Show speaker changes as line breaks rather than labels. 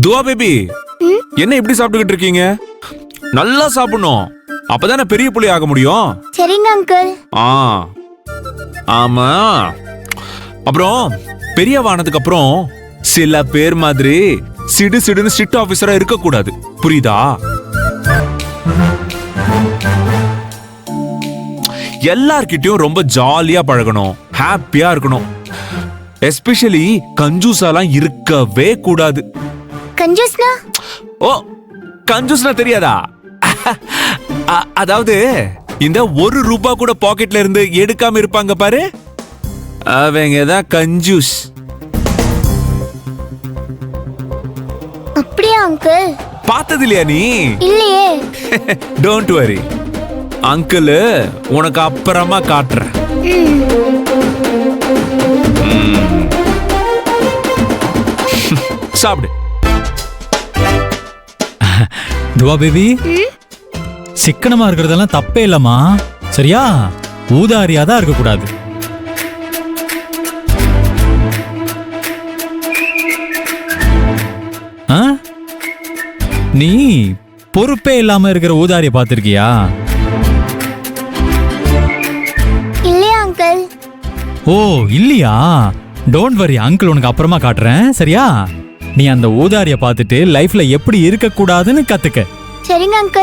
துவா பேபி, என்ன இப்படி சாப்பிட்டுக்கிட்டு இருக்கீங்க? நல்லா சாப்பிடணும், அப்பதானே பெரிய புள்ளி ஆக முடியும்.
சரிங்க அங்கிள்.
ஆமா. அப்புறம் பெரியவானதுக்கு அப்புறம் சில பேர் மாதிரி சிடு சிடுன்னு ஸ்ட்ரிக்ட் ஆபீசரா இருக்க கூடாது, புரியுதா? எல்லார்கிட்டயும் ரொம்ப ஜாலியா பழகணும், ஹாப்பியா இருக்கணும். எஸ்பெஷலி கஞ்சூசாலாம் இருக்கவே கூடாது.
கஞ்சூஸ்னா?
ஓ, கஞ்சூஸ்னா தெரியாதா? அதாவது இந்த ₹1 கூட பாக்கெட்ல இருந்து எடுக்காம இருப்பாங்க பாரு, அவங்க தான் கஞ்சூஸ்.
அப்படியா அங்கிள்?
பார்த்தது இல்லையா நீ?
இல்லையே.
டோன்ட் வரி, அங்கிள் உனக்கு அப்புறமா காட்டுறேன். சாப்பிடு.
துவா பேபி, சிக்கனமா இருக்கிறதெல்லாம் தப்பே இல்லம்மா, சரியா? ஊதாரியா தான் இருக்க கூடாது. நீ பொறுப்பே இல்லாம இருக்கிற ஊதாரிய பாத்திருக்கியா?
இல்லையா அங்கிள்?
ஓ இல்லையா? டோன்ட் வரி, அங்கிள் உனக்கு அப்புறமா காட்டுறேன், சரியா? நீ அந்த ஊதாரிய பார்த்துட்டு லைஃப்ல எப்படி இருக்க கூடாதுன்னு கத்துக்க.
சரிங்க அங்கிள்.